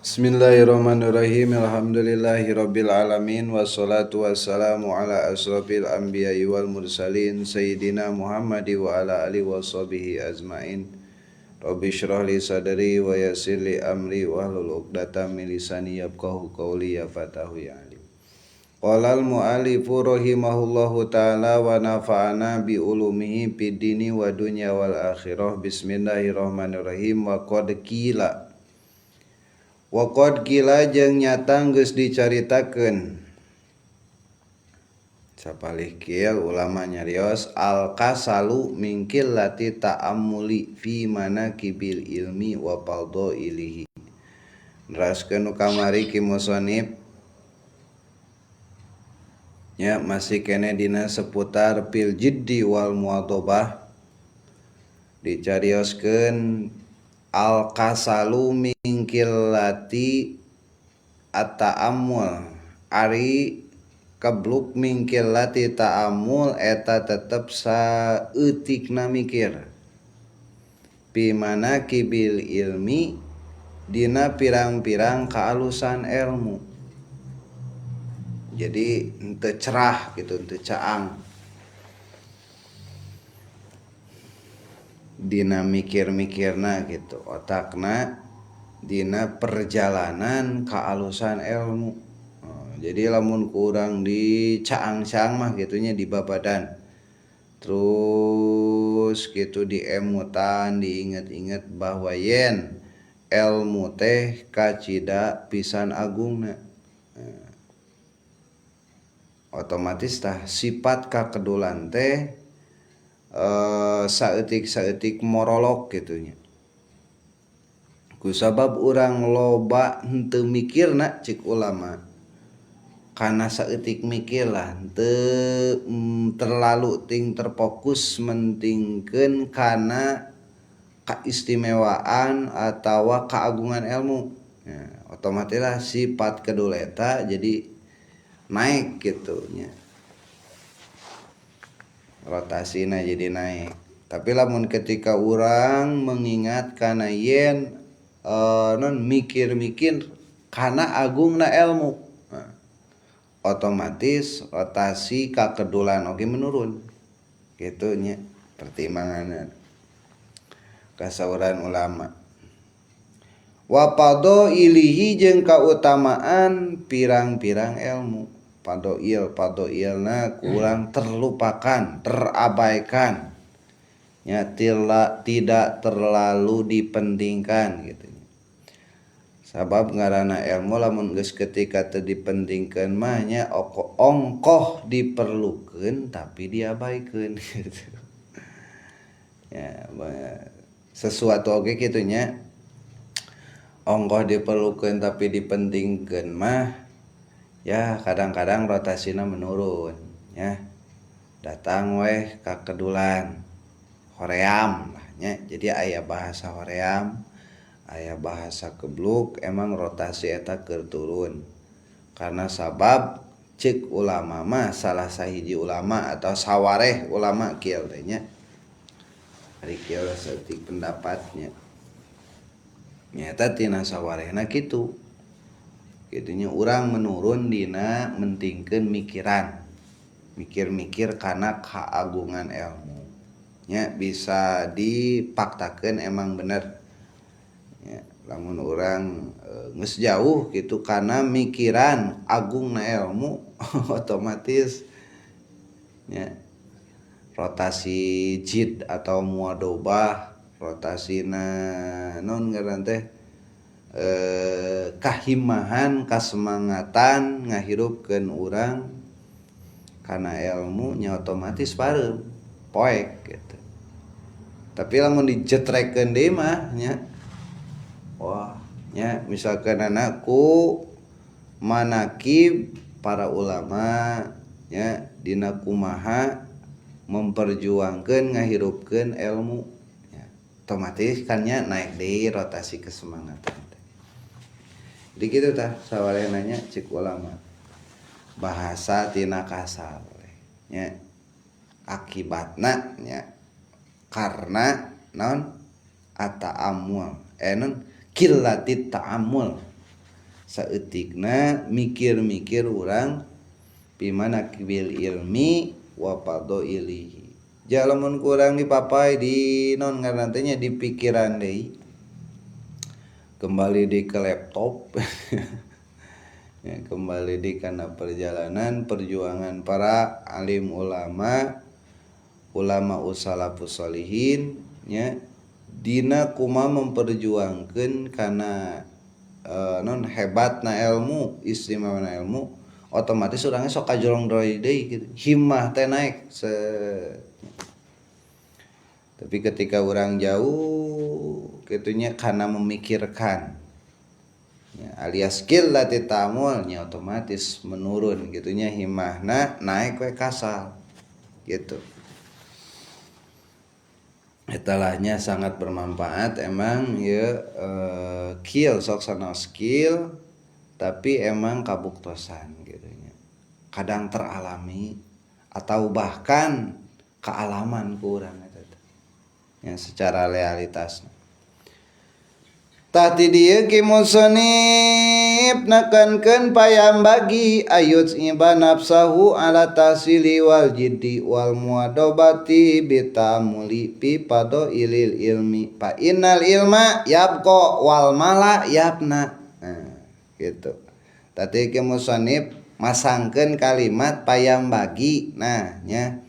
Bismillahirrahmanirrahim. Alhamdulillahirabbil alamin wassalatu wassalamu ala asrofil anbiya'i wal mursalin sayyidina Muhammad wa ala alihi washabihi ajmain. Rabbi shrah li sadri wa yassir li amri wahlul 'uqdatam min lisani yafqahu qawli ya fatahu ya alim. Qala al mu'allifu rahimahullahu ta'ala wa nafa'ana bi ulumihi fid dini wa dunya wal akhirah. Bismillahirrahmanirrahim. Wa qad kila jeung nyata geus dicaritakeun sapalih kieu ulama nyarios al kasalu mingkil lati ta'ammuli fi manaqibil ilmi wa fadhailihi. Neraskeun kamari ki musannif nya masih kene dina seputar fil jiddi wal muwadhabah dicarioskeun al kasalu mingkil lati at-ta'ammul ari kebluk mingkil lati ta'ammul eta tetep saeutikna mikir pi manaqibil ilmi dina pirang-pirang kaalusan ilmu. Jadi henteu cerah gitu, henteu caang dina mikir-mikirna gitu, otakna dina perjalanan kaalusan ilmu. Jadi lamun kurang dicaang-caang mah gitunya di babadan, terus gitu diemutan, diinget-inget bahwa yen ilmu teh kacida pisan agungna. Otomatis tah sifat kakedulan teh saeutik-saeutik morolog gitunya. Kusabab urang loba henteu mikirna cik ulama, kana saeutik mikir lah henteu terlalu ting terfokus mentingkeun kana kaistimewaan atawa keagungan ilmu. Otomatis lah sifat kedul eta jadi naik gitunya, rotasina jadi naik. Tapi lamun ketika orang mengingat kana yen mikir-mikir kana agungna ilmu, otomatis rotasi kakedulan oge menurun gitunya pertimbanganna kasauran ulama. Wa fadhailihi jeung kautamaan pirang-pirang ilmu. Padoilna kurang terlupakan, terabaikan, ya tidak terlalu dipentingkan gitu. Sabab ngaranna ilmu lamun geus ketika teu dipentingkeun mah nya ongkoh diperlukeun tapi diabaikeun gitu. Ya, sesuatu oge kitu nya ongkoh diperlukeun tapi dipentingkeun mah ya kadang-kadang rotasina menurun ya. Datang weh kakedulan hoream lah nya. Jadi aya bahasa hoream, aya bahasa kebluk, emang rotasi eta keur turun. Karena sabab cek ulama mah salah sahiji ulama atau sawareh ulama kieu teh nya. Ari kieu saeutik pendapatnya. Nyata tina sawarehna kitu. Gitunya urang menurun dina mentingkeun mikiran, mikir-mikir kana kaagungan ilmu nya bisa dipaktakeun emang bener ya. Lamun urang geus jauh gitu kana mikiran agungna ilmu otomatis ya rotasi jid atau muwadhabah, rotasina naon ngaran teh kahimahan, kasemangatan ngahirupkeun urang kana ilmu nya otomatis pareum poek gitu. Tapi lamun dijetrekeun deui mah nya wah nya misalkan anakku manaqib para ulama nya dina kumaha memperjuangkeun ngahirupkeun ilmu ya, otomatis kan nya naik deui rotasi kesemangatan. Jadi gitu tah sawarehna nya cik ulama. Bahasa tina kasal nya akibatna nya karena naon at-ta'ammul non qillatit ta'ammul saeutikna mikir-mikir urang pimana kibil ilmi wa fadhailihi. Jalamun kurang dipapai di non ngaranna teh nya di pikiran deui. Kembali di ke laptop. Ya, kembali di kana perjalanan perjuangan para alim ulama salafus sholihin nya dina kumaha memperjuangkeun kana non hebatna ilmu, istimewana ilmu, otomatis urangnya sok kajolong deui gitu. Himmah teh naik tapi ketika orang jauh kitunya karena memikirkan ya, alias skill latih tamulnya otomatis menurun gitunya, himmahna naik we kasal gitu. Etalahnya sangat bermanfaat emang ya, skill sok sana skill tapi emang kabuktosan gitunya kadang teralami atau bahkan kealaman kurang ya secara realitas. Tati dieu ki musannif nekankeun payambagi ayut iba nafsahu ala tasili wal jiddi wal muadobati bitamuli fi fadailil ilmi fa innal ilma yabqa wal mala yabna. Nah, gitu. Tati ki musannif masangkeun kalimat payambagi. Nah, nya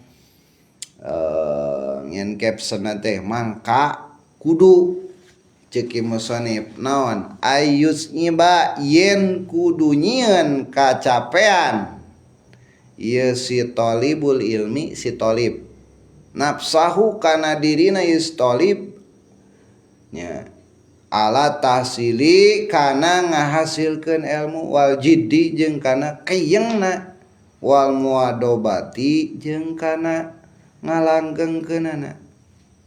nyen caption teh mangka kudu ceki musannif naon ayus nyiba yen kudu nyieun kacapean ieu si talibul ilmi si talib nafsahu kana dirina is talib nya ala tahsili kana ngahasilkeun ilmu wal jiddi jeung kana kayengna wal muadobati jeung kana ngalanggengkeunana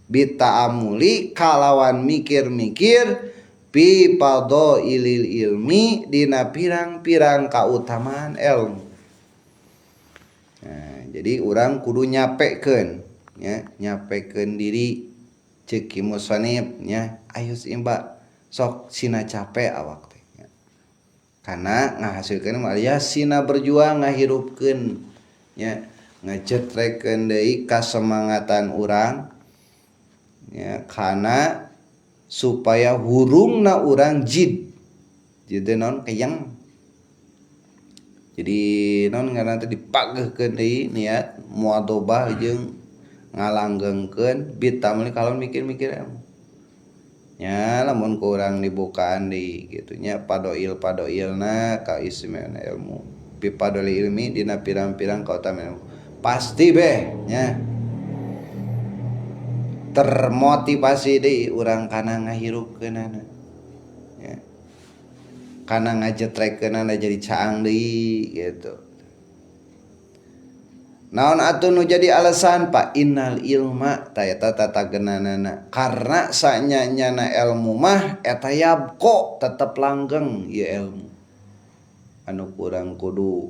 bita'amuli kalawan mikir-mikir fi fadailil ilmi dina pirang-pirang kautamaan ilmu. Nah, jadi urang kudu nyapekeun ya, nyapekeun diri ceuk ki musannif nya ayo imba sok sina capek awak teh ya. Kana ngahasilkeun alias sina berjuang ngahirupkeun ya, ngecetrekeun deui kasemangatan urang ya, kana supaya hurungna urang jid non kayang. Jadi non ngaranna teh dipageuhkeun deui niat muadobah jeung ngalanggengkeun bitamli kalau mikir-mikir ilmu nya lamun ku urang dibukaan deui kitu nya padoilna ka istimewaan ilmu bi padol ilmi dina pirang-pirang kautamaan ilmu pasti beh nya termotivasi deui urang kana ngahirupkeunana ya, kana ngajetrekeunana jadi caang deui gitu. Naon atuh nu jadi alasan Pak innal ilma ta eta tatageunanana karena sanyanyana ilmu mah eta yabqa tetep langgeng ieu ilmu anu kurang kudu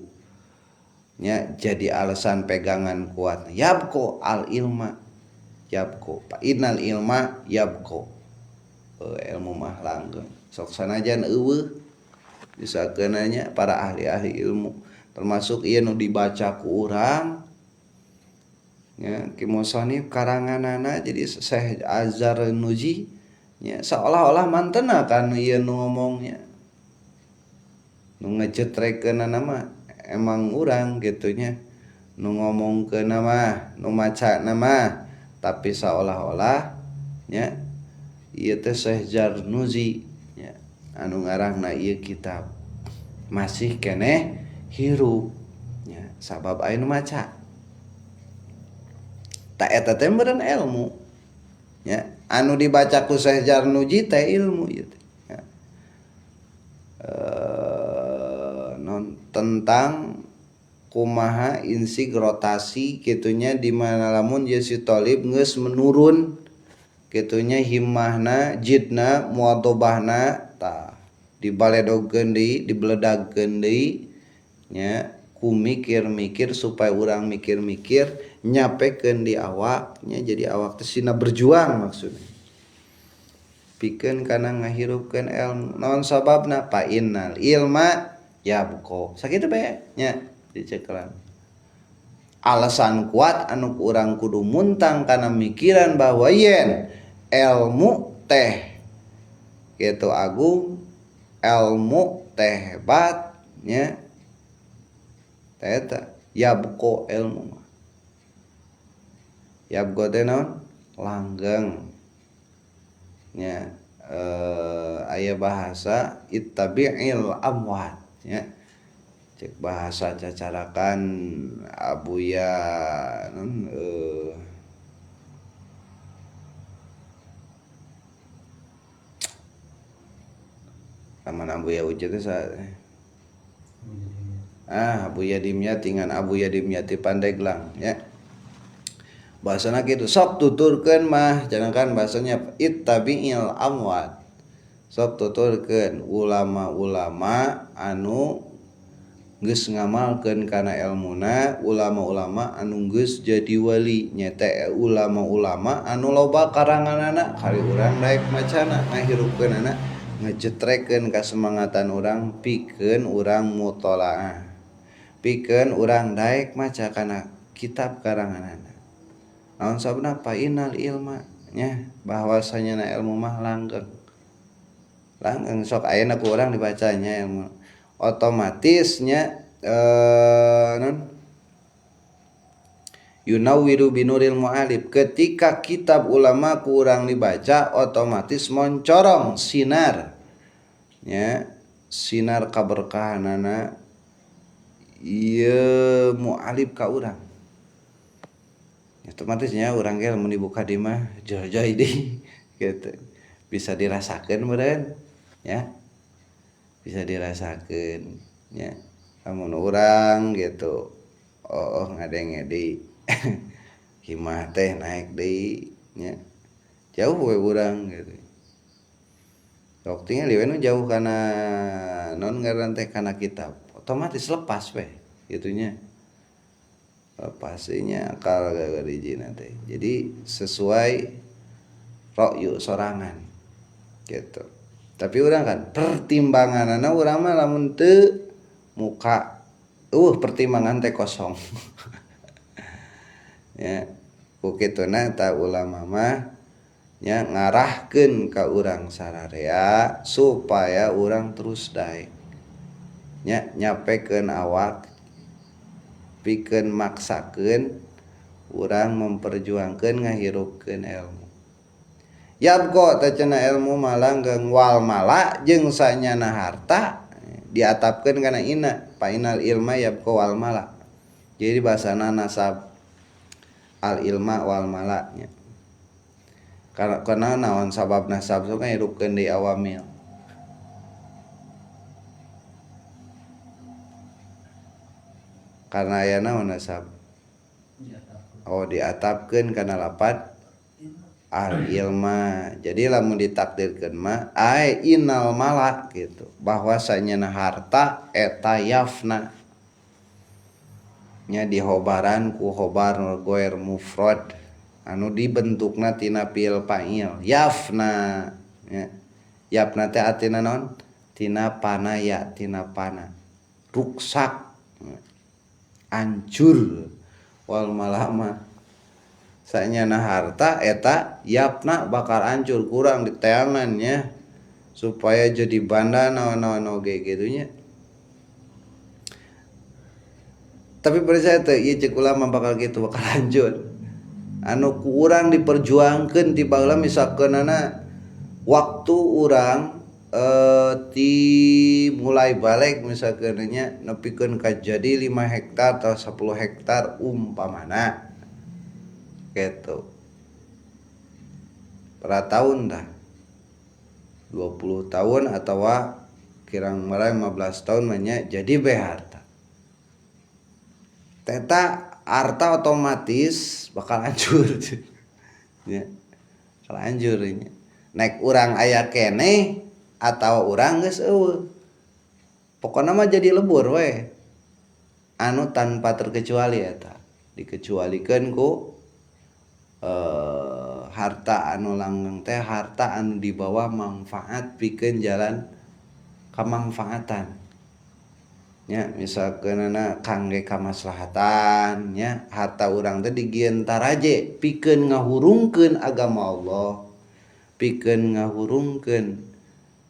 nya jadi alasan pegangan kuat yabqa al ilma yabqa fa innal ilma yabqa ilmu mah langgeng sok sanajan eueuh disakeunanya para ahli-ahli ilmu termasuk ieu nu dibaca ku urang ya ki musannif karanganana jadi Syekh Azhar Nuji ya seolah-olah mantena kan ieu nu ngomongnya nu ngecetrekeunana mah emang urang gitunya nu ngomongkeun mah nu maca mah tapi seolah-olah nya ieu teh Syekh Zarnuji nya anu ngarahna ieu kitab masih keneh hirup nya sabab aya nu maca ta eta teh meureun ilmu nya anu dibaca ku Syekh Zarnuji teh ilmu ieu teh ya. Tentang kumaha insig rotasi kitunya di mana lamun si talib geus menurun kitunya himmahna jidna muadobahna tah dibaledogkeun deui dibeledagkeun deui nya ku mikir-mikir supaya urang mikir-mikir nyapekeun di awak nya jadi awak teh sina berjuang maksudnya pikeun kana ngahirupkeun ilmu. Naon sababna? Fa innal ilma yabqa. Sakitu bae nya dicekelan. Alasan kuat anu urang kudu muntang kana mikiran bahwa yen ilmu teh kitu agung, ilmu teh hebat nya eta yabqa ilmu mah. Yabqa teh naon? Langgeng nya aya bahasa ittabi'il amwat nya cek bahasa cacarakan abuya non aman abuya ujud teh abuya dimyati ngan abuya dimyati Pandeglang ya bahasana kitu sok tuturkeun mah jangankan bahasanya ittabi'il amwat sok tuturkeun ulama-ulama anu geus ngamalkeun kana ilmuna, ulama-ulama anu geus jadi wali nyata ulama-ulama anu loba karanganana kali urang daek macana ngahirupkeunana ngajetrekeun kasemangatan urang pikeun urang mutolaah pikeun urang daek maca kana kitab karanganana. Naon sababna? Fa innal ilma nya bahwasanya na ilmu mah langgeng sok ayeuna ku urang dibacanya ilmu otomatisnya non yunawwiru binuril mu'alif ketika kitab ulama ku urang dibaca otomatis moncorong sinar nya sinar kaberkahanana ieu mu'alif ka urang otomatisnya urang ge mun dibuka di mah joy deui gitu bisa dirasakeun meureun ya bisa dirasakeun nya lamun urang gitu ngadenge deui himah teh naik deui nya jauh we urang gitu sok tinggal we nu jauh kana non ngaran teh kana kitab otomatis lepas we gitunya lepasnya akal garijina teh jadi sesuai ra'yu sorangan gitu. Tapi urang kan pertimbanganana urang mah lamun teu muka pertimbangan teh kosong. Ya, ku kituna ta ulama mah nya ngarahkeun ka urang sararea supaya urang terus daek. Nya nyapekeun awak pikeun maksakeun urang memperjuangkeun ngahirupkeun ilmu. Yabqa teh cenah ilmu mah langgeng wal mala jeung sanyana harta diatapkeun kana ina fa inal ilma yabqa wal mala. Jadi bahasana nasab al ilma wal mala nya. Karena naon sabab nasab sok ngahirupkeun di awamil. Karena aya naon nasab? Diatapkeun kana lapat al ilma. Jadi lamun ditakdirkeun mah ai innal mala gitu bahwasanya harta eta yafna nya dihobaran ku hobar goer mufrad anu dibentukna tina fiil fa'il yafna nya yafna teh artina naon tina panaya tina pana ruksak hancur wal malama sanyana harta eta yapna bakal hancur kurang di tangannya supaya jadi banda naon-naon oge gitunya. Tapi percaya teh ieu cek ulama bakal gitu bakal hancur. Anu ku urang diperjuangkeun ti baheula misalkeunana waktu urang ti mulai balik misalkeunnya nepikeun ka jadi 5 hektar atau 10 hektar umpamana gitu per tahun dah 20 tahun atau kirang marah 15 tahun banyak jadi be harta teta harta otomatis bakal hancur ya bakal hancur nya naik urang aya kene atau urang geus eueuh pokona mah jadi lebur we anu tanpa terkecuali eta dikecualikeun ku harta anu langgeng teh harta anu dibawa manfaat pikeun jalan kamanfaatan nya misalkeunna kangge kamaslahatan nya harta urang teh digieun taraje pikeun ngahurungkeun agama Allah pikeun ngahurungkeun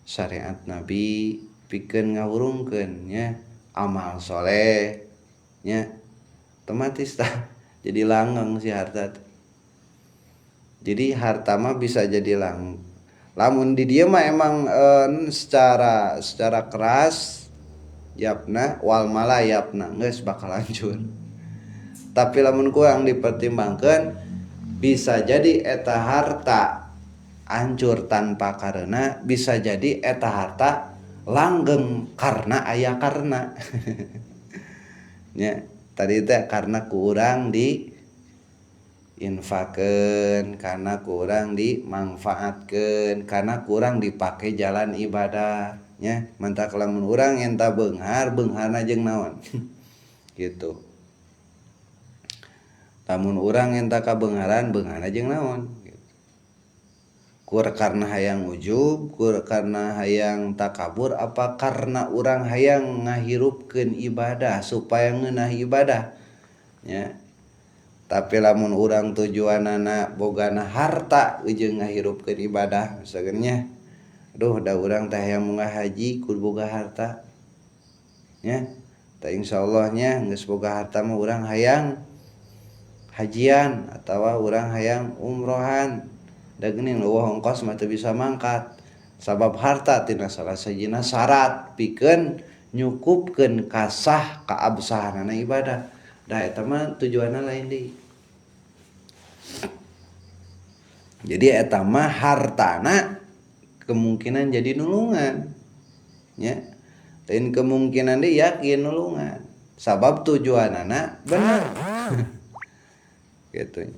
syariat Nabi pikeun ngahurungkeun nya amal soleh nya otomatis tah jadi langgeng si harta teh. Jadi harta mah bisa jadi lamun di dia mah emang secara keras yapna wal mala yapna geus bakal hancur. Tapi lamun kurang dipertimbangkan bisa jadi eta harta hancur tanpa karena bisa jadi eta harta langgeng karena aya karena. Ya, tadi teh karena kurang di infakkeun karena kurang dimanfaatkeun karena kurang dipakai jalan ibadah nya mantap lamun urang enta beungharna jeung naon gitu lamun urang enta kabeungharan jeung naon gitu. Kur karena hayang ujub kur karena hayang takabur apa karena urang hayang ngahirupkeun ibadah supaya ngeunah ibadah nya. Tapi lamun urang tujuanana bogana harta ujung ngahirupkeun ibadah misalkan nya aduh da urang teh hayang munggah haji kudu boga harta nya tah insyaallah nya geus boga harta mah urang hayang hajian atawa urang hayang umrohan da geuning eueuh ongkos mah teu bisa mangkat sabab harta tina salah sajina syarat pikeun nyukupkeun kasah kaabsahanana ibadah. Da eta mah tujuanna lain deui. Jadi eta mah hartana kemungkinan jadi nulungan. Nya. Lain kemungkinan deui yakin nulungan. Sabab tujuanana bener. Gitu.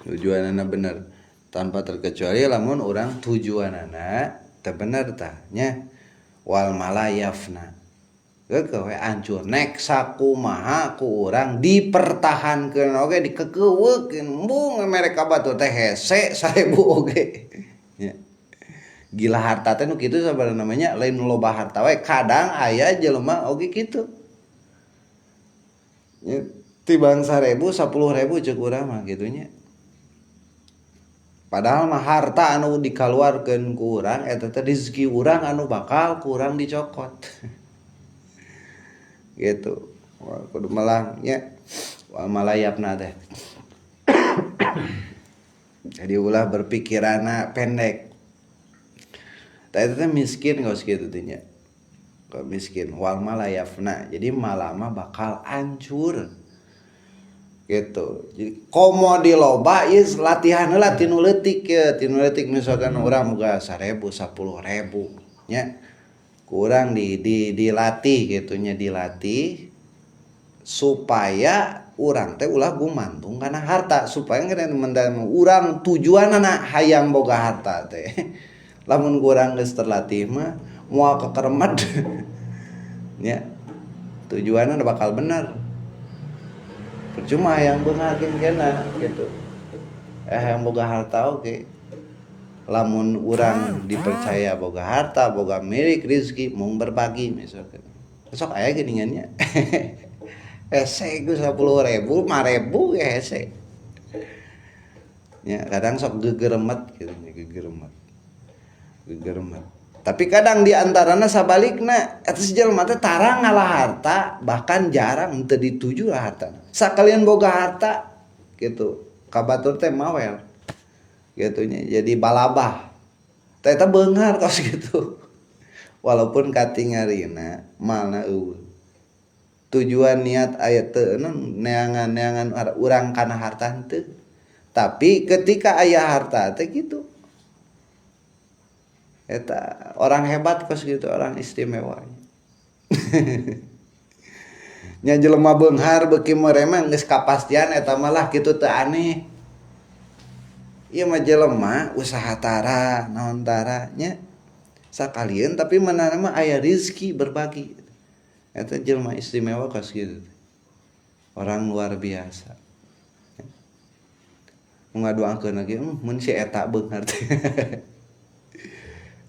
Tujuanana bener tanpa terkecuali lamun urang tujuanana teu bener tah nya. Wal malayafna we hancur nek sakumaha ku urang dipertahankeun oge dikekeuwekeun embung mereka batu teh hese 1000 oge nya gila harta teh nu kitu sabarana namanya lain loba harta we kadang aya jelema oge kitu tibang 1000 10.000 ceuk urang mah kitu nya. Padahal mah harta anu dikaluarkeun ku urang eta teh rezeki urang anu bakal ku urang dicokot. Gitu. Wah, kudu melang nya. Wa malayapna teh. Jadi ulah berpikiranna pendek. Tah eta teh miskin geus kitu teh nya. Miskin wal malayafna. Jadi malama bakal hancur. Gitu. Jadi komo di loba ieu latihan heula tinu leutik ya, tinu leutik misalkan urang boga 1000 10.000 nya. Kurang dilatih gitu nya dilatih supaya urang teh ulah gumantung kana harta supaya ngeureun urang tujuanna hayang boga harta teh. Lamun urang geus terlatih mah moal kekeremet nya. Tujuanna bakal bener. Percuma yang beungakeun kena gitu. Yang boga harta oge. Lamun urang dipercaya boga harta, boga milik rezeki mung berbagi misalkan. Sok aya geuningannya. Hese ku 10.000, 5.000 ge hese. Ya, kadang sok gegeremet gitu nya gegeremet. Tapi kadang di antarana sabalikna eta si jelema teh tarang ngalah harta, bahkan jarang teu dituju lah harta. Sakalian boga harta gitu. Kabatur teh mawel. Gitu nya. Jadi balabah. Teh eta beunghar tos gitu. Walaupun katingalina malna eueuh. Tujuan niat aya teu neangan urang kana harta henteu. Tapi ketika aya harta teh gitu. Eta orang hebat kos gitu, orang istimewa. Nya jelema beunghar beuki meremeh geus kapastian eta mah lah kitu teu aneh. Ieu mah jelema usaha tara, naon tara nya sakalian tapi manehna mah aya rezeki berbagi. Eta jelema istimewa kos kitu. orang luar biasa. Ngaduakeun lagi mun si eta beunghar teh.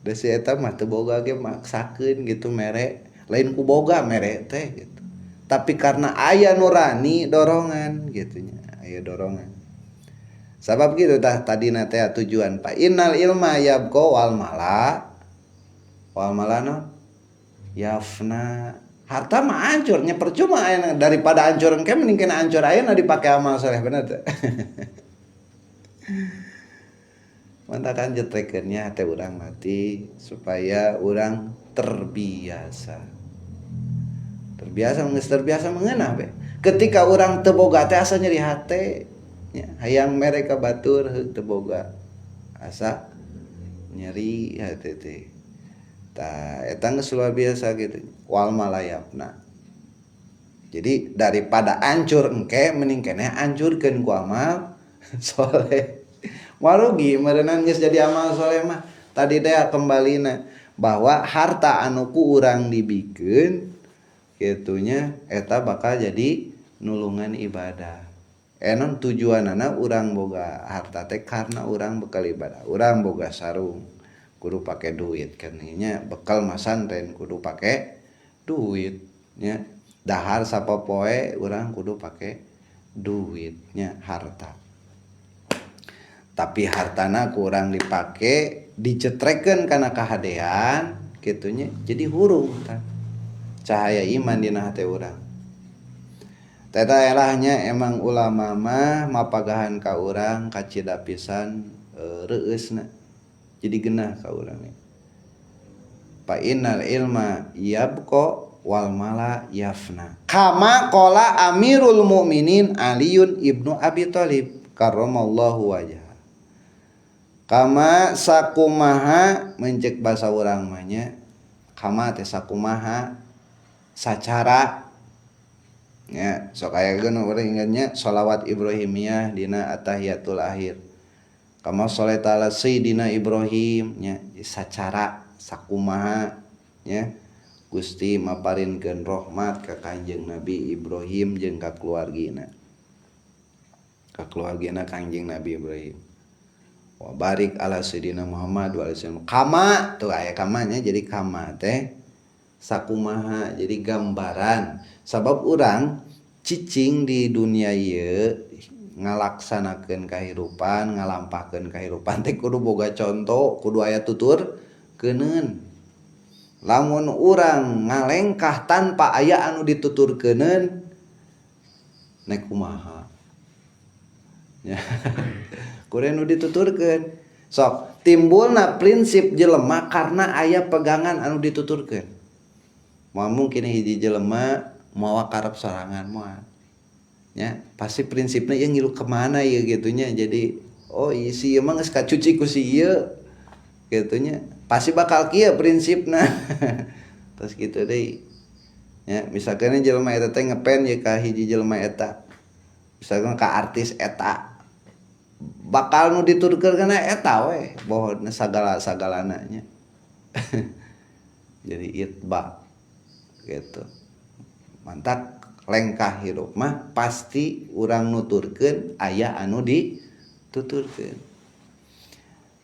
Da si eta mah teu boga ge maksakeun gitu mere, lain ku boga mere teh gitu. Tapi karena aya nurani dorongan gitu nya, aya dorongan. Sabab gitu tah tadina teh tujuan pa innal ilma yabqa wal mala yafna. Harta mah hancur nya percuma aya daripada hancur engke mending kena hancur ayeuna dipake amal saleh bener teh. Mantakan jetrekeunnya teh urang mati supaya urang terbiasa geus terbiasa mengeunah be. Ketika urang teu boga teh asa nyeri hate nya hayang mere ka batur teu boga asa nyeri hate teh. Tah eta geus luar biasa gitu wal malayapna. Jadi daripada ancur engke mending keneh ancurkeun ku amal soleh. Warugi meureunna geus jadi amal soleh mah tadi teh kembalina bahwa harta anu ku urang dibikeun kitunya eta bakal jadi nulungan ibadah. Enon tujuanana urang boga harta teh karena urang bekal ibadah. Urang boga sarung kudu pake duit kan nya bekal masantren kudu pake duit nya. Dahar sapopoe urang kudu pake duitnya harta. Tapi hartana kurang dipake dicetrekeun kana kahadean kitunya jadi hurung tah cahaya iman dina hate urang. Teta elahnya emang ulama mah mapagahan ka urang kacida pisan reueusna jadi genah ka urang. Fa innal ilma yabqa wal mala yafna. Kama qala Amirul Mukminin Aliun ibnu Abi Thalib karramallahu wajhah. Kama sakumaha mencek basa urang mah nya kama teh sakumaha sacara nya sok aya geun urang ingatnya shalawat Ibrahimiyah dina at-tahiyatul akhir kama sholata ala sayyidina Ibrahim nya sacara sakumaha nya Gusti maparinkeun rahmat ka Kanjeng Nabi Ibrahim jeung ka keluargina Kanjeng Nabi Ibrahim. Wa barik ala sayyidina Muhammad wa alihi kama tuh aya kamanya jadi kama teh sakumaha jadi gambaran sabab urang cicing di dunia ieu ngalaksanakeun kahirupan ngalampahkeun kahirupan teh kudu boga conto kudu aya tutur keuneun. Lamun urang ngalengkah tanpa aya anu dituturkeuneun nek kumaha nya kudu anu dituturkeun sok timbulna prinsip jelema karena aya pegangan anu dituturkeun. Moal mungkin hiji jelema mawa karep sorangan moal nya pasti prinsipna ieu ngilu ke mana ieu gitu nya jadi oh isi ieu mah geus kacuci ku si ieu gitu nya pasti bakal kieu prinsipna. Terus gitu deui nya misalkan jelema eta teh ngepen ye ka hiji jelema eta misalkan ka artis eta bakal nu diturkeun kana eta we bohona sagala-sagalana nya. Jadi itba gitu. Mantap lengkah hirup mah pasti urang nuturkeun aya anu dituturkeun.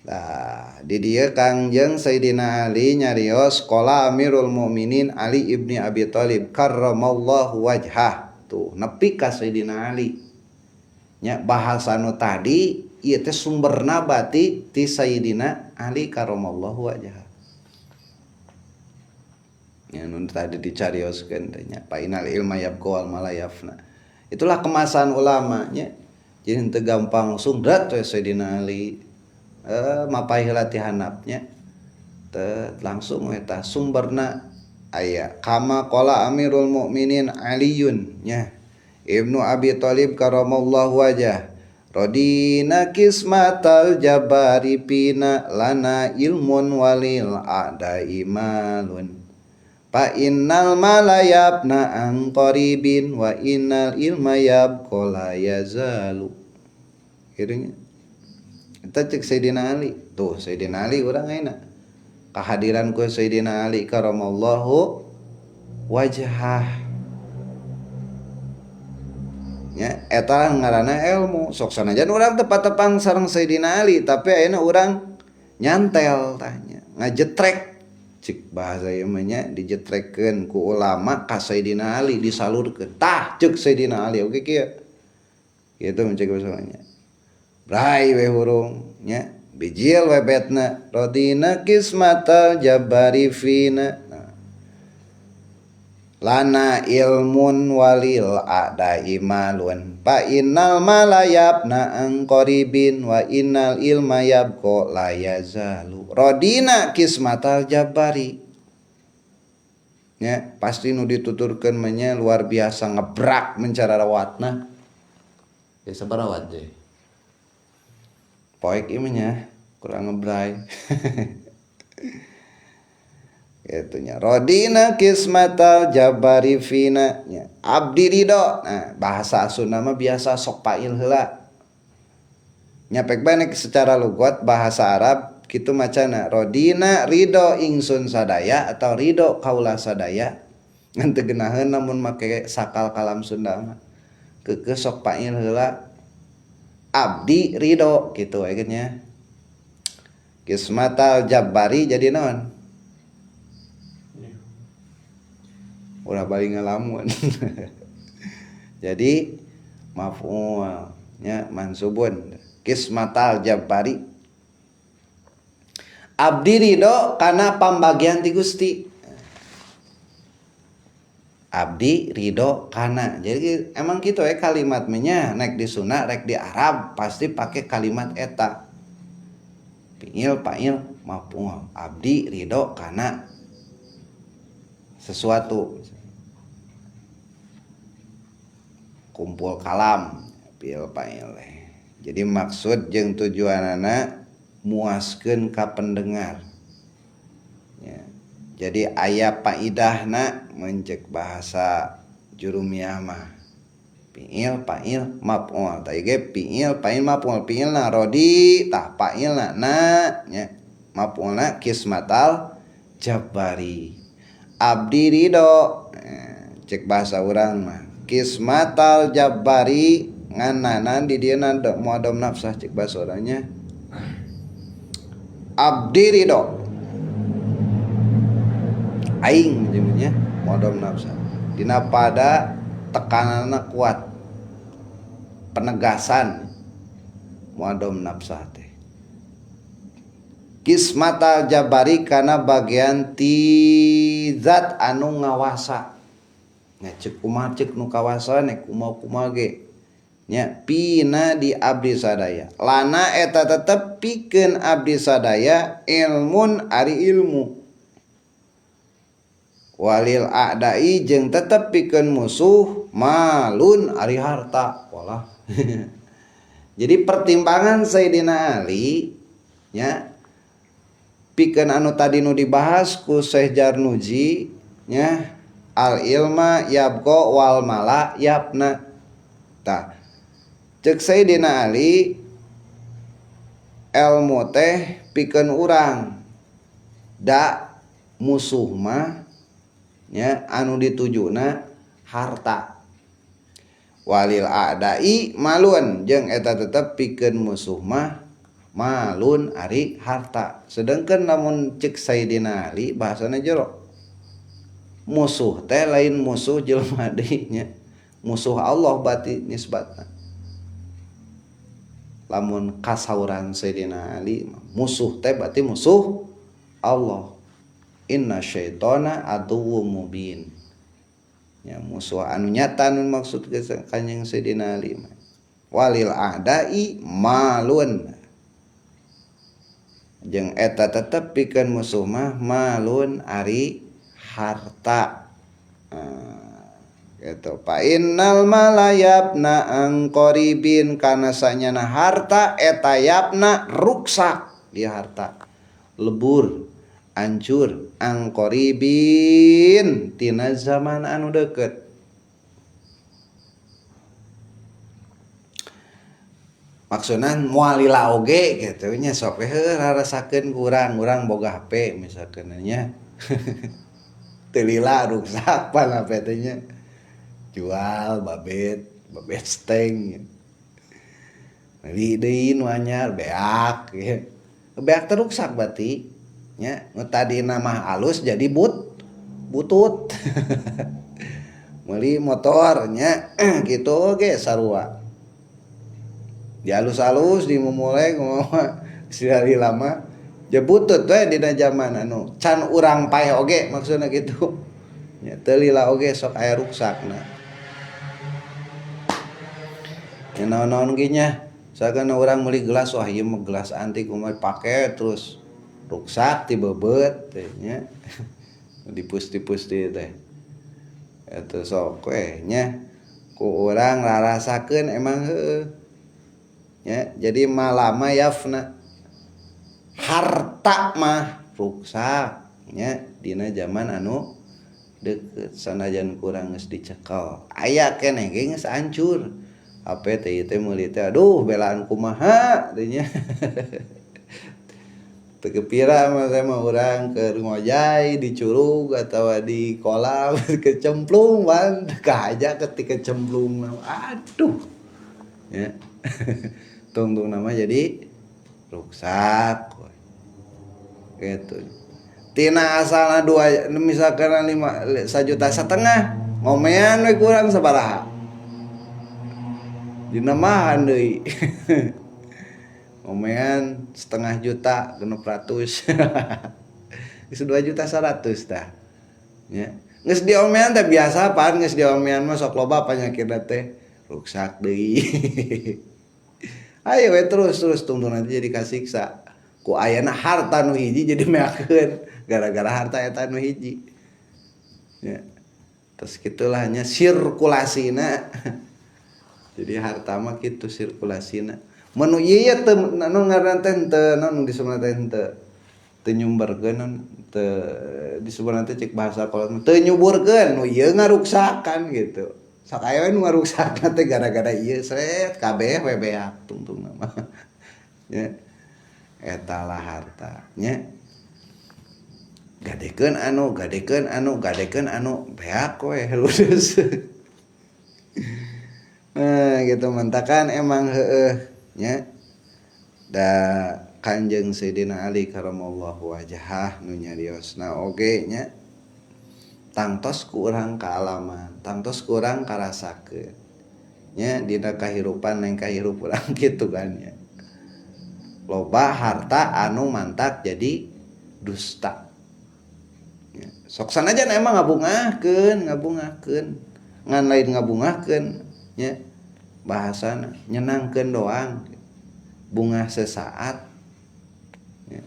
Nah, di dieu Kangjeng Sayyidina Ali nyarios qala Amirul Mukminin Ali ibni Abi Thalib karramallahu wajhah. Tuh nepi ka Sayyidina Ali. Nya bahasa nu tadi ieu teh sumberna bati ti Sayyidina Ali karramallahu wajhah. Nya nu tadi dicarioskeun teh nya fa inal ilma yabqa wal mala yafna. Itulah kemasan ulama nya. Jadi henteu gampang langsung drat we Sayyidina Ali mapai heula ti handapnya teh langsung eta sumberna aya kama qala Amirul Mukminin Aliun nya Ibnu Abi Thalib karramallahu wajah radina kismatal jabari pina lana ilmun walil a'dai malun fa innal malayabna an qaribin wa innal ilma yabqa la yazalu. Kiranya kita cek Sayyidina Ali tuh Sayyidina Ali urang ayeuna kehadiran ku Sayyidina Ali karramallahu wajhah nya eta ngaranna ilmu. Sok sanajan urang tepat-tepang sareng Sayyidina Ali tapi ayeuna urang nyantel tanya ngajetrek cik bahasa ieu mah nya dijetrekkeun ku ulama ka Sayyidina Ali disalurkeun tah ceuk Sayyidina Ali oge kieu kitu mencek basamanya brai we hurung nya bijil we betna radina kismatal jabari fina lana ilmun walil ada imalun pa innal malayabna angqaribin wa innal ilma yabqa la yazalu radina kismatal jabari nya pasti nu dituturkeun mah nya luar biasa ngebrak mencara rawatna ya sabarawat deh poek ieu nya kurang ngebrai itunya rodina kismatal jabari fina nya abdi ridho nah bahasa Sunda mah biasa sok pail heula nyapek bae secara lugat bahasa Arab kitu macana rodina ridho ingsun sadaya atau ridho kaula sadaya ngan teu geunaheun namun make sakal kalam Sunda mah keukeuh sok pail heula abdi ridho kitu we nya kismatal jabari jadi naon ulah balik ngalamun jadi maf'ul nya mansubun kismatal jabari abdi ridho kana pambagian ti Gusti abdi ridho kana jadi emang kitu kalimat nya nek di Sunda rek di Arab pasti pakai kalimat eta fi'il fa'il maf'ul abdi ridho kana sesuatu kumpul kalam fi'il fa'il jadi maksud jeung tujuanana muaskeun ka pendengar ya. Jadi aya faidahna mencek bahasa jurumiyah mah fi'il fa'il maf'ul tah ge fi'il fa'il maf'ul fi'ilna rodi tah fa'ilna na nya maf'ulna kismatal jabari abdi ridho cek bahasa urang mah kismatal jabari ngananan di dieu muadom nafsah cek bahasa urangnya abdi ridho aing jemnya muadom nafsah dina pada tekananna kuat penegasan muadom nafsah teh kismatal jabari kana bagian ti zat anu ngawasa nya ceuk kumaha ceuk nu kawasa nek kumaha ge nya pina di abdi sadaya lana eta tetep pikeun abdi sadaya ilmun ari ilmu walil a'dai jeung tetep pikeun musuh malun ari harta walah jadi pertimbangan Sayyidina Ali nya pikeun anu tadi nu dibahas ku Syekh Jarnuji nya al ilma yabqa wal mala yabna tah ceuk Sayyidina Ali ilmu teh pikeun urang da musuh mah nya anu ditujuna harta walil a'dai malun jeung eta tetep pikeun musuh mah malun ari harta sedangkan namun cek Sayyidina Ali bahasana jero musuh teh lain musuh jelema deui nya musuh Allah berarti nisbatna lamun kasauran Sayyidina Ali musuh teh berarti musuh Allah inna syaitana aduwwum mubin ya musuh anu nyata anu maksud kanjeng Sayyidina Ali walil a'dai malun jeung eta tetep pikeun musuh mah malun ari harta gitu fa innal malayabna angqaribin kana sanyana harta eta yapna ruksak di harta lebur hancur angqaribin tina zaman anu deukeut maksudna moal lila oge gitu nya sok we rasakeun kurang boga HP misalkeun nya teu lila ruksak pan HP teh nya jual babet babesteng di deui nu anyar beak ya. Beak teruksak berarti nya nu tadina mah alus jadi butut meuli motor nya kitu oge sarua dialus-alus dimumulai kumaha sekali lama ya butut we dina zaman anu can urang paeh oge maksudna kitu nya teu lila oge sok aya ruksakna nya naon-naon ge nya sakana urang meuli gelas wah ieu mah gelas antik kumaha pake terus ruksak ti bebeut teh nya dipus-dipus teh eta sok we nya ku urang rarasakeun emang heueuh nya jadi malama yafna harta mah ruksak nya dina zaman anu deukeut sanajan kurang geus dicekel aya keneh ge geus hancur HP teh meuli teh aduh belaan kumaha teh nya teu kepira mah teh mah urang keur ngojay di curug atawa di kolam kecemplung wan kahaja ketika cemplung aduh ya tungtung nama jadi ruksak gitu tina asalna dua misalkan 1,5 juta ngomean we kurang sabaraha dinamahan deui ngomean 0,5 juta 600 geus 2.100.000 tah nya geus diomean teh biasa pan geus diomean mah sok loba panyakitna teh ruksak deui ayo we terus tungtung nanti jadi kasiksa ku ayana harta nu hiji jadi meakeun gara-gara harta eta nu hiji ya terus kitulah nya sirkulasina jadi harta mah kitu sirkulasina menu ieu teu anu ngaranna teh teu naon disebutna teh teu nyumberkeun teu disebutna teh cek bahasa kolot teu nyuburkeun nu ieu ngaruksakan gitu sok aya we nu ngaruksakan teh gara-gara ieu sret kabeh we beak tungtungna mah nya eta lah harta nya gadekeun anu beak we ludes gitu mentakan emang heueuh nya da Kanjeng Sayyidina Ali karamallahu wajhah nu nyariosna oge nya tangtos ku urang kaalaman tangtos ku urang karasakeun nya dina kahirupan neng kahirup urang kitu kan nya loba harta anu mantak jadi dusta ya. Sok sanajan emang ngabungahkeun ngan lain ngabungahkeun nya bahasana nyenangkeun doang bunga sesaat ya.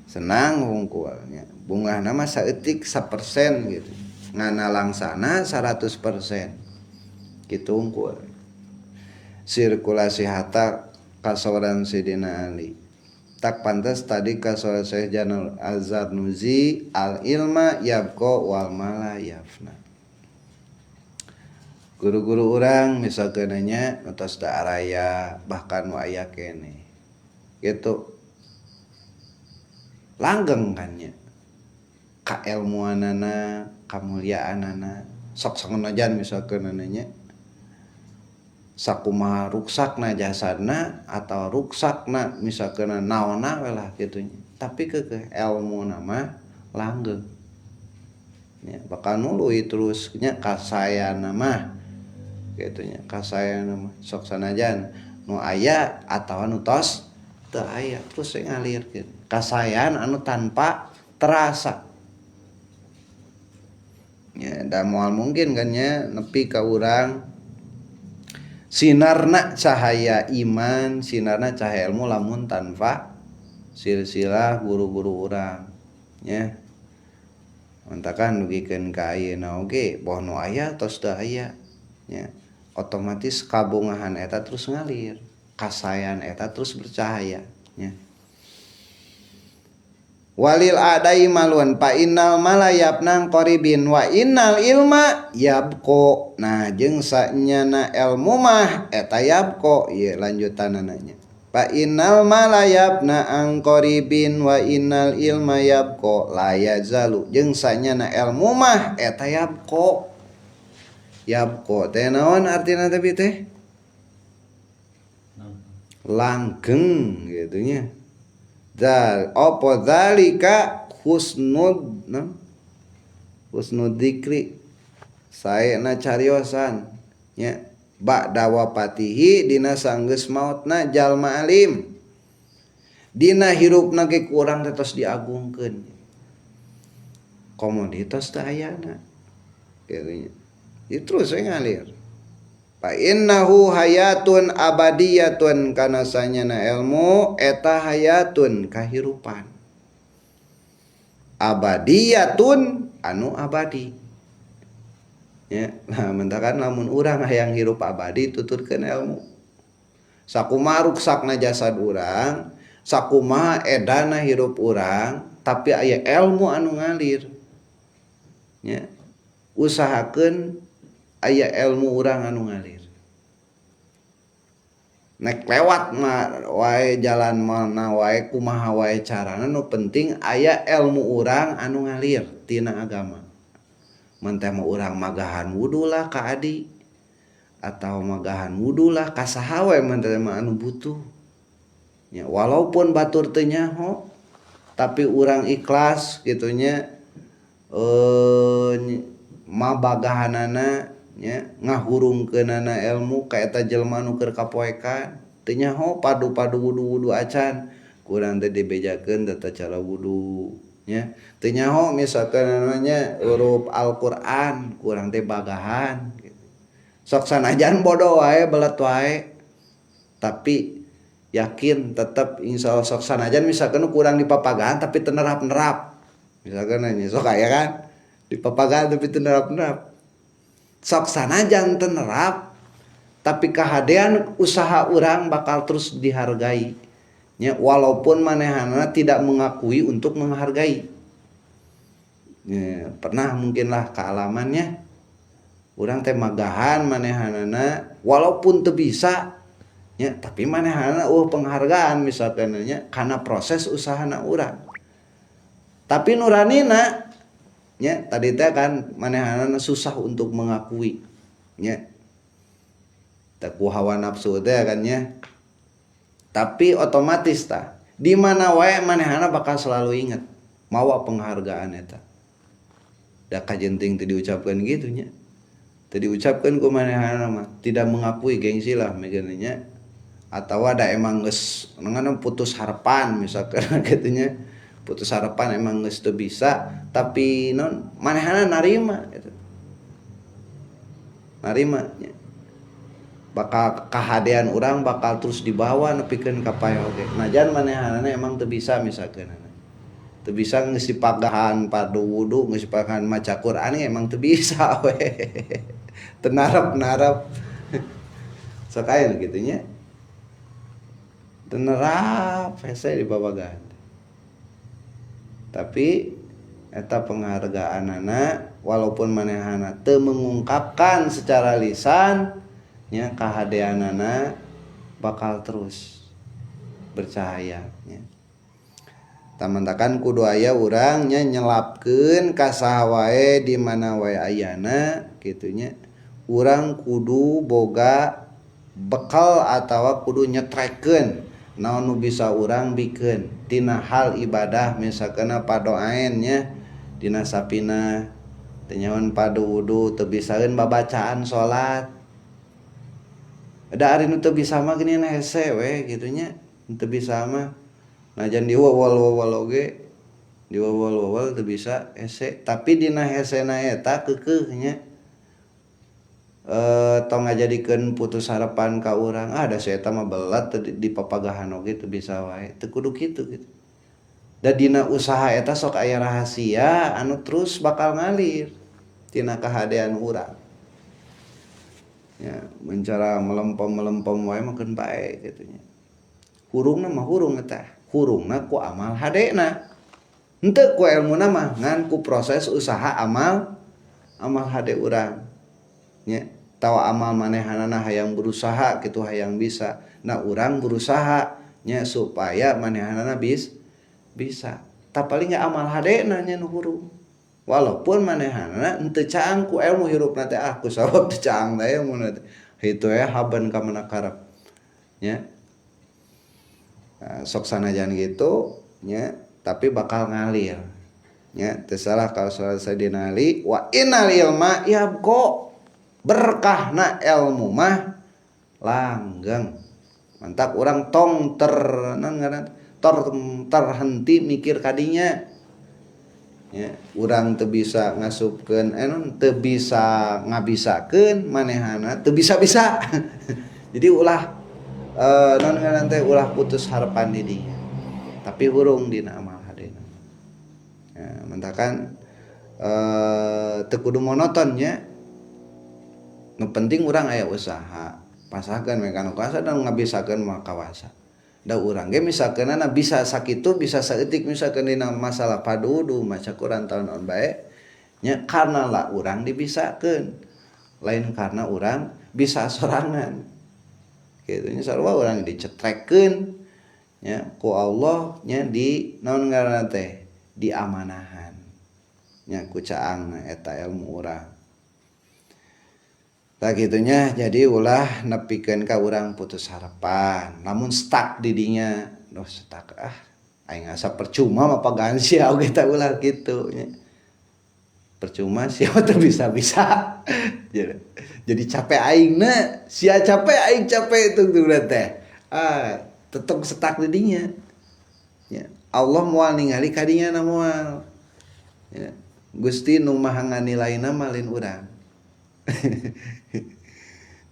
Senang hungkulnya bungahna mah saeutik 1% gitu ngana langsana 100% kitu hungkul sirkulasi harta kasoran Sayyidina Ali tak pantas tadi kasoran Syekh Janul Az-Zarnuzi al ilma yabqa wal mala yafna guru-guru urang misalkeun nya entos da araya bahkan nu aya keneh gitu langgeng kan nya kailmuanana kamulyaanana sok sangunajan misalkeun nya sakumaha ruksakna jasadna atau ruksakna misalkeun naonna we lah kitu nya tapi keukeuh ilmuna mah langgeng nya bakal nuluy terus nya kasayana mah kitu nya kasayana mah sok sanajan nu aya atawa nu tos teu aya terus ngalirkeun kasayan anu tanpa terasa nya da moal mungkin kan nya nepi ka urang sinarna cahaya iman sinarna cahaya ilmu lamun tanpa silsilah guru-guru urang nya mantakan dugikeun ka ayeuna oge boh nu aya tos teu aya nya otomatis kabungahan eta terus ngalir kasayan eta terus bercahaya nya walil adai malun pa innal malayabnang qaribin wa innal ilma yabqo nah jeung sanyana ilmu mah eta yabqo ieu lanjutanana nya fa innal malayabna ang qaribin wa innal ilma yabqo la yazalu jeung sanyana ilmu mah eta yabqo Yabqa teh naon artina tapi teh langgeng gitu nya. Apa zalika husnud husnud dzikri saena cariosan nya ba'da wafatihi dina sanggeus mautna jalma alim dina hirupna ge kurang terus diagungkeun komoditas teh ayana kitu nya terus we ngalir fa innahu hayatun abadiyatun kana sanyana ilmu eta hayatun kahirupan abadiyatun anu abadi ya. Nah mentakan lamun urang hayang hirup abadi tuturkeun ilmu sakumaha ruksakna jasad urang sakumaha edana hirup urang tapi aya ilmu anu ngalir ya. Usahakeun aya ilmu urang anu ngalir nek lewat mah wae jalan mana wae kumaha wae carana nu penting aya ilmu urang anu ngalir tina agama mun teh mah urang magahan wudu lah ka adi atau magahan wudu lah ka saha wae mun teh mah anu butuh ya walaupun batur teu nyaho tapi urang ikhlas kitu nya mabagahanana nya ngahurungkeunana ilmu ka eta jelema nu keur kapoekan teu nyaho padu-padu wudu-wudu acan kurang teh dibejakeun tata cara wudu nya teu nyaho misalkan namanya huruf Al-Qur'an kurang teh bagahan gitu. Sok sanajan bodoh wae belet wae tapi yakin tetep insyaallah sok sanajan misalkan kurang dipapagahan tapi teu nerap-nerap misalkan nya sok aya kan dipapagahan tapi teu nerap-nerap sok sanajan teu nerap tapi kahadean usaha urang bakal terus dihargai nya walaupun manehanna tidak mengakui untuk menghargai ya, pernah mungkinlah kealamannya urang teh magahan manehanana walaupun teu bisa ya tapi manehanna penghargaan misalkan nya karena proses usahana urang tapi nuranina nya tadi teh kan manehanana susah untuk mengakui nya ku hawa nafsu teh kan nya tapi otomatis tah di mana wae manehana bakal selalu ingat mawa penghargaan eta da kajenting teu diucapkeun kitu nya teu diucapkeun ku manehana mah tidak mengakui gengsi lah megana nya atawa da emang geus ngana putus harapan misalkan kitu nya putus harapan emang geus teu bisa tapi non manehana narima gitu. Narima nya. Bakal kahadean urang bakal terus dibawa nepikeun ka pae oge. Najan manehana emang teu bisa misalkan. Teu bisa geus dipagahan padu wudu, geus dipagahan maca Qur'an emang teu bisa we. Teu narap-narap. Sok aya nu kitu nya. Teu narap hese dibabagahan. Tapi eta penghargaanana walaupun manehana teu mengungkapkan secara lisan nya kahadeanana bakal terus bercahaya nya. Tamantakan kudu aya urang nya nyelapkeun ka saha wae di mana wae ayana kitu nya. Urang kudu boga bekal atawa kudu nyetrekeun naon nu bisa urang bikeun tina hal ibadah misalkan padoaen nya dina sapina teu nyaon padu wudu teu bisaeun babacaan salat da ari nu teu bisa mah geuning hese we kitu nya teu bisa mah najan diwawal-wawal oge diwawal-wawal teu bisa hese tapi dina hesena eta keukeuh nya tong ngajadikeun putus harapan ka urang da si eta mah belat di papagahan oge teu bisa wae teu kudu kitu gitu. Da dina usaha eta sok aya rahasia anu terus bakal ngalir tina kahadean urang. Ya, mencara melempem wae mah keun bae kitu nya. Hurungna mah hurung eta. Hurungna ku amal hadena. Henteu ku ilmuna mah ngan ku proses usaha amal hade urang. Nya, tawa amal manehanana hayang berusaha kitu hayang bisa. Nah, urang berusaha nya supaya manehanana bisa. Tak paling amal hadena nya nu hurung. walaupun manehana henteu caang ku ilmu hirupna teh ku sabab teu caang teh ilmu teh itu ya haban ka manakarep nya. Sok sanajan gitu nya tapi bakal ngalir nya teu salah ka sadina ali wa innal ilma yabqa berkahna ilmu mah langgeng mantap orang tong terhenti mikir kadinya ya urang teu bisa ngasupkeun teu bisa ngabisakeun manehana teu bisa-bisa jadi ulah non ngaran teh ulah putus harapan di dinya tapi hurung dina amal hadena ya mentakan teu kudu monoton nya nu penting urang aya usaha pasakeun mekan kuasa dan ngabisakeun mah kawasa da urang ge misalkeunna bisa sakitu bisa saeutik misalkeun dina masalah padudu maca Quran taun naon bae nya karna lah urang dibisakeun lain karena urang bisa sorangan kitu nya sarua urang dicetrekeun nya ku Allah nya di naon ngaranna teh diamanahan nya ku caangna eta ilmu urang. Tak gitunya jadi ulah nepikeun ka urang putus harapan lamun stuck di dinya duh stuck aing asa percuma mah pagaan sia oge teh ulah kitu nya percuma sia teh bisa-bisa jadi capek aingna sia capek aing capek itu teh tetep stuck di dinya ya Allah moal ningali ka dinya na moal ya Gusti nu maha nganilaina malin urang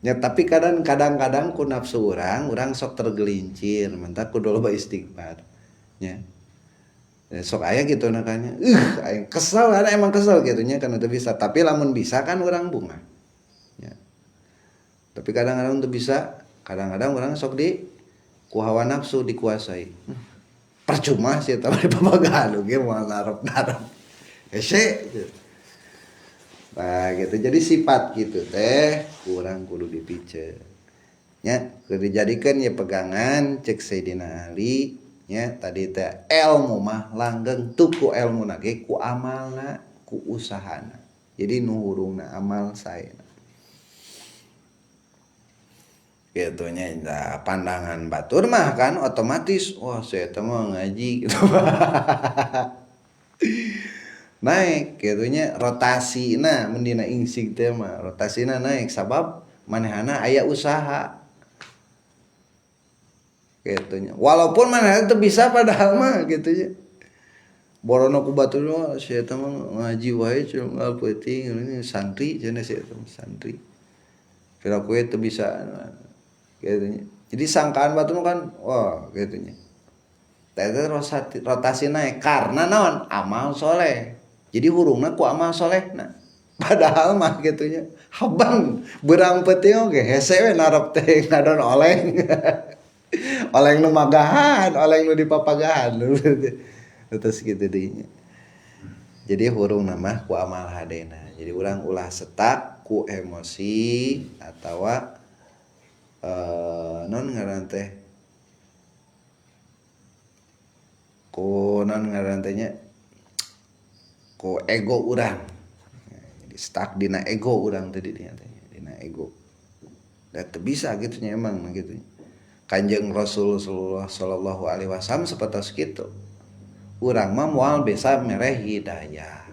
ya tapi kadang-kadang ku nafsu urang sok tergelincir mantap kudu loba istighfar ya sok aya gitu nakanya aing kesel emang kesel gitu nya kana teu bisa tapi lamun bisa kan urang bunga ya tapi kadang-kadang teu bisa kadang-kadang urang sok di ku hawa nafsu dikuasai percuma sih eta bari pabagahan oge moal narep-narep hese gitu. Nah gitu jadi sifat gitu teh kurang kudu dipiceun nya kudu dijadikeun ya pegangan cek Sayyidina Ali nya tadi teh ilmu mah langgeng tuh ku ilmuna ge ku amalna ku usahana jadi nu hurungna amal saena gitu nya pandangan batur mah kan otomatis wah saya teh mah ngaji gitu naik gitunya rotasina mendina insing teh mah rotasina naik sabab manehana aya usaha gitunya walaupun manehana teu bisa padahal mah gitunya borono ku batur mah sia teh mah ngaji wae cuma peuting ini santri cenah sia teh santri kira kowe teu bisa gitunya jadi sangkaan batur kan wah gitunya teh rotasi naik karena naon amal soleh jadi hurungna ku amal solehna padahal mah gitunya habang berang peuting oge hese we narep teh ngadon oleng oleng nu magahan oleng nu dipapagahan terus gitu dinya jadi hurungna mah ku amal hadena jadi urang ulah setak ku emosi atawa non ngaran teh ku non ngaran teh nya ku ego urang jadi stuck dina ego urang tadi dina ego dan teu bisa gitu nya emang gitu Kanjeng Rasulullah sallallahu alaihi wasallam sapertos kitu urang mah moal bisa mereh hidayah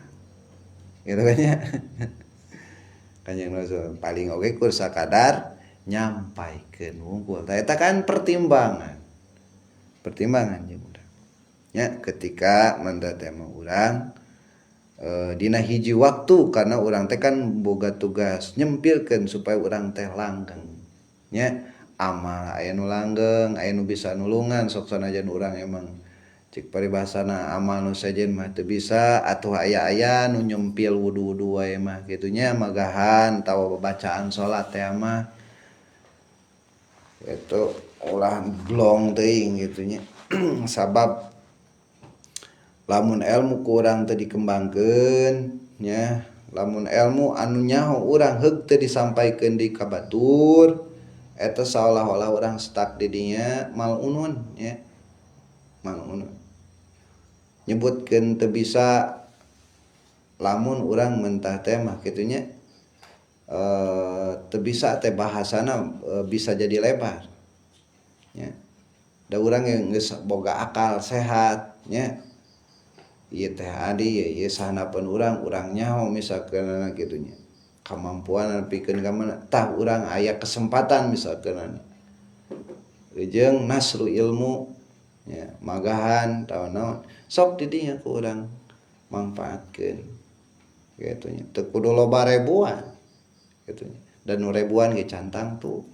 gitu kan ya Kanjeng Rasul paling oge kur sakadar nyampaikeun wungkul eta kan pertimbangan jeung urang nya ketika manda teh mah urang dina hiji waktu karena urang teh kan boga tugas nyempilkeun supaya urang teh langgeng nya amal aya nu langgeng aya nu bisa nulungan sok sanajan urang emang cik paribasana amal nu sajen mah teu bisa atuh aya nu nyempil wudu wae mah kitu nya magahan tawa bacaan salat teh mah itu ulah blong teuing kitu nya sabab lamun ilmu ku urang teu dikembangkeun nya lamun ilmu anu nyaho urang heug teu disampaikeun di ka batur eta seolah-olah urang stuck di dinya malunun nya malunun nyebutkeun teu bisa lamun urang mentah teh mah kitunya teu bisa teh bahasana bisa jadi lebar nya. Da urang yang geus boga akal sehat nya. Ieu teh adi ieu sahanapeun urang nyaho misalkeun kitu nya. Kemampuan nepikeun ka mana tah urang aya kesempatan misalkeun jeung nasru ilmu ya magahan tahu naon sok di dinya ku urang mangpaatkeun kitu nya. Teu kudu loba rebuan kitu nya. Dan nu rebuan ge cantang tuh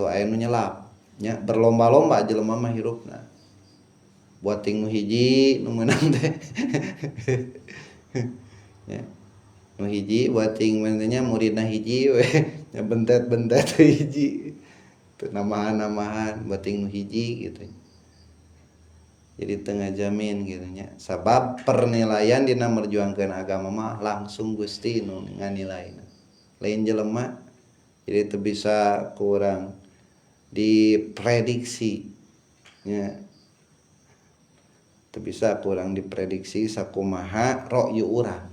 aya nu nyelap nya berlomba-lomba jelema mah hirupna. Buat ting nu hiji nu meunang teh. Ya. Nu hiji buat ting nya muridna hiji we nya bentet-bentet hiji. Teu namahan-namahan buat ting nu hiji gitu. Jadi tengah jamin gitu nya. Sabab penilaian dina merjuangkeun agama mah langsung Gusti nu nganilaina. Lain jelema jadi teu bisa kurang diprediksi nya. Teu bisa kurang diprediksi sakumaha ro'yu urang.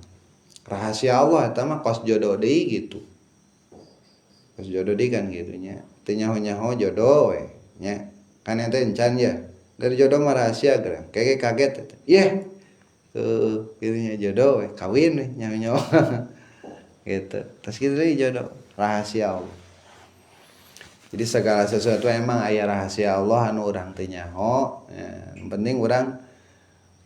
Rahasia Allah eta mah kos jodoh deui gitu. Kos jodoh deui kan gitu nya. Teu nyaho-nyaho jodoh we nya. Kan ente encan ya. Dari jodoh mah rahasia gerang. Kaget eta. Yeh. Kitu nya jodoh we kawin we nyaho-nyaho. Gitu. Terus kitu deui jodoh rahasia Allah. Jadi segala sesuatu emang aya rahasia Allah anu urang teu nyaho. Ya, yang penting urang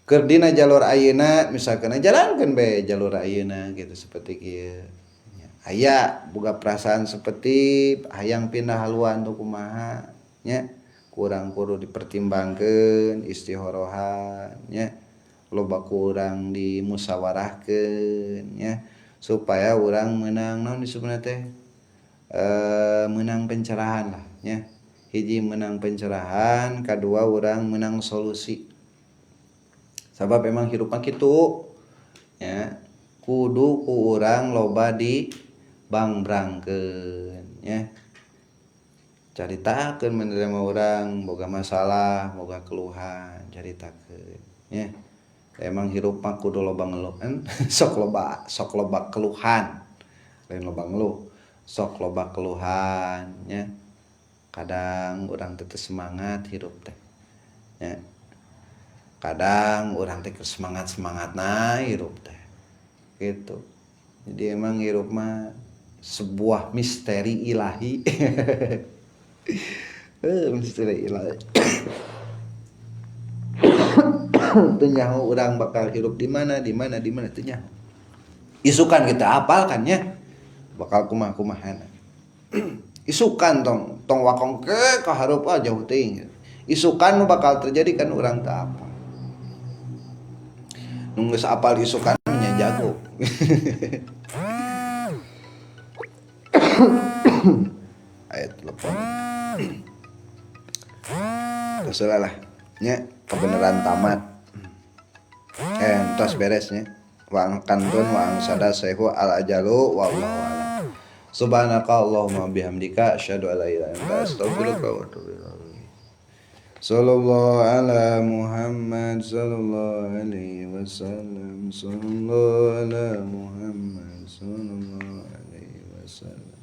keur dina jalur ayeuna misalkan jalankeun bae jalur ayeuna gitu seperti kieu. Aya boga perasaan seperti hayang pindah haluan tuh kumaha nya kurang kudu dipertimbangkeun istihorohan nya loba kurang dimusyawarahkeun nya supaya urang meunang naon disebutna teh menang pencerahan lah nya. Hiji menang pencerahan, kadua urang menang solusi. Sabab emang hirup mah kitu ya. Kudu ku urang loba di bangbrangkeun nya. Caritakeun menerima urang boga masalah, boga keluhan, caritakeun nya. Emang hirup mah kudu loba ngeluh sok loba keluhan. Lain loba ngeluh, sok loba keluhan nya. Kadang urang teu semangat hirup teh nya. Kadang urang teh semangat-semangatna hirup teh. Gitu. Jadi emang hirup mah sebuah misteri ilahi. Misteri ilahi. Teu nyaho urang bakal hirup di mana teu nyaho. Isukan kita hafalkan nya. Bakal kumaha-kumaha. Isukan tong wakong ke kahareup jauh teuing. Isukan nu bakal terjadi kan urang teu apal. Nu geus apal isukan nya jago. Aya telepon. Terserah lah nya kebenaran tamat. Entos beresnya. Wa kantun wa angsada sayhu al ajalu wallahu a'lam. Subhanaka Allahumma bihamdika asyhadu an la ilaha illa anta astaghfiruka wa atubu ilaik. Sallallahu ala Muhammad sallallahu alaihi wasallam. Sallallahu ala Muhammad sallallahu alaihi wasallam.